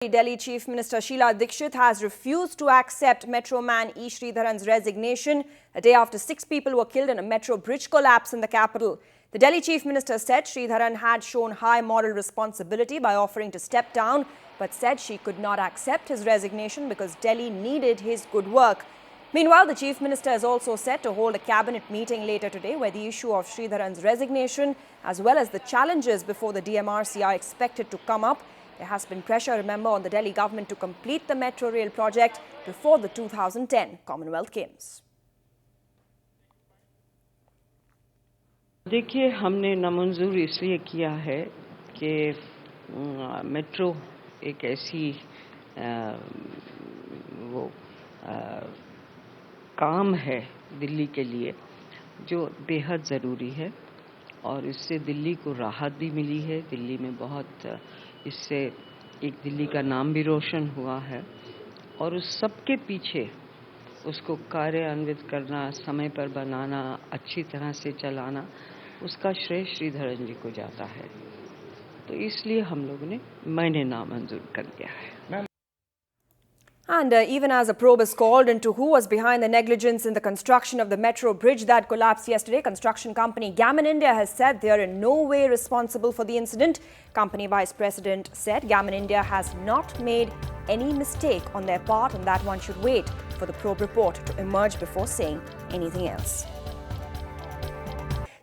Delhi Chief Minister Sheila Dikshit has refused to accept Metro man E. Sridharan's resignation a day after 6 people were killed in a metro bridge collapse in the capital. The Delhi Chief Minister said Sridharan had shown high moral responsibility by offering to step down, but said she could not accept his resignation because Delhi needed his good work. Meanwhile, the Chief Minister is also set to hold a cabinet meeting later today where the issue of Sridharan's resignation as well as the challenges before the DMRC are expected to come up. There has been pressure, remember, on the Delhi government to complete the metro rail project before the 2010 Commonwealth Games. देखिए, हमने नामंजूर इसलिए किया है कि metro एक ऐसी काम है दिल्ली के लिए जो बेहद ज़रूरी है और इससे दिल्ली को राहत भी मिली है। दिल्ली में बहुत इससे एक दिल्ली का नाम भी रोशन हुआ है और उस सब के पीछे उसको कार्यान्वित करना, समय पर बनाना, अच्छी तरह से चलाना, उसका श्रेय श्रीधरन जी को जाता है। तो इसलिए हम लोगों ने मैंने नामंजूर कर दिया है। And even as a probe is called into who was behind the negligence in the construction of the metro bridge that collapsed yesterday, construction company Gammon India has said they are in no way responsible for the incident. Company Vice President said Gammon India has not made any mistake on their part and that one should wait for the probe report to emerge before saying anything else.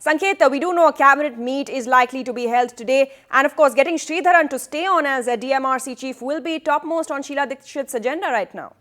Sanket, we do know a cabinet meet is likely to be held today. And of course, getting Sridharan to stay on as a DMRC chief will be topmost on Sheila Dikshit's agenda right now.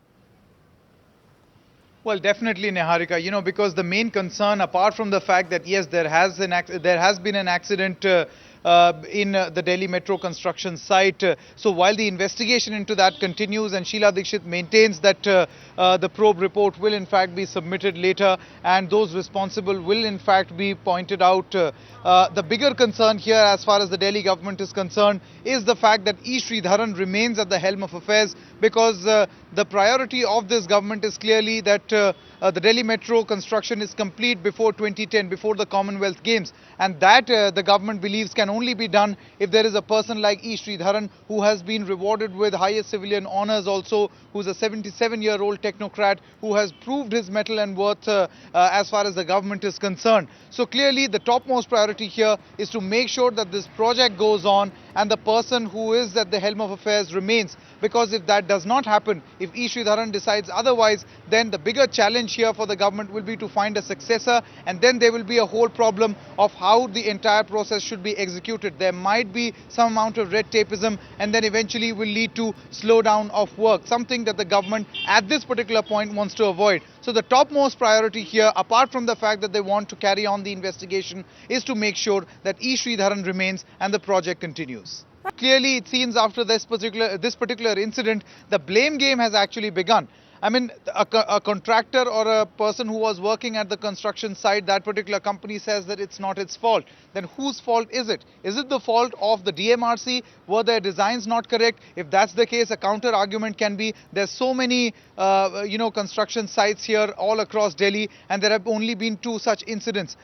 Well, definitely, Niharika, because the main concern, apart from the fact that, yes, there has been an accident in the Delhi metro construction site. So while the investigation into that continues and Sheila Dikshit maintains that the probe report will in fact be submitted later and those responsible will in fact be pointed out. The bigger concern here as far as the Delhi government is concerned is the fact that E. Sridharan remains at the helm of affairs because the priority of this government is clearly that the Delhi metro construction is complete before 2010, before the Commonwealth Games, and that the government believes can only be done if there is a person like E. Sridharan who has been rewarded with highest civilian honours also, who's a 77-year-old technocrat who has proved his mettle and worth as far as the government is concerned. So clearly the topmost priority here is to make sure that this project goes on and the person who is at the helm of affairs remains, because if that does not happen, if E. Sridharan decides otherwise, then the bigger challenge here for the government will be to find a successor, and then there will be a whole problem of how the entire process should be executed. There might be some amount of red tapeism and then eventually will lead to slowdown of work, something that the government at this particular point wants to avoid. So the topmost priority here, apart from the fact that they want to carry on the investigation, is to make sure that E. Sridharan remains and the project continues. Clearly, it seems after this particular incident, the blame game has actually begun. I mean, a contractor or a person who was working at the construction site, that particular company says that it's not its fault. Then whose fault is it? Is it the fault of the DMRC? Were their designs not correct? If that's the case, a counter argument can be there's so many, construction sites here all across Delhi, and there have only been 2 such incidents.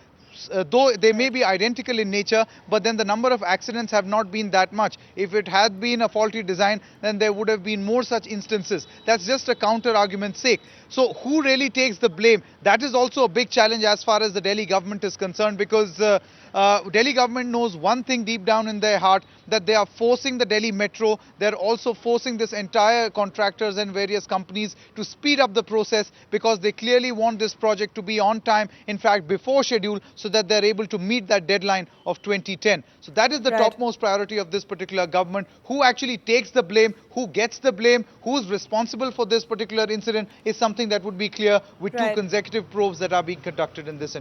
Though they may be identical in nature, but then the number of accidents have not been that much. If it had been a faulty design, then there would have been more such instances. That's just a counter argument's sake. So who really takes the blame? That is also a big challenge as far as the Delhi government is concerned, because Delhi government knows one thing deep down in their heart, that they are forcing the Delhi metro. They're also forcing this entire contractors and various companies to speed up the process because they clearly want this project to be on time, in fact before schedule, so that they're able to meet that deadline of 2010. So that is the topmost priority of this particular government. Who actually takes the blame, who gets the blame, who is responsible for this particular incident is something that would be clear with 2 consecutive probes that are being conducted in this.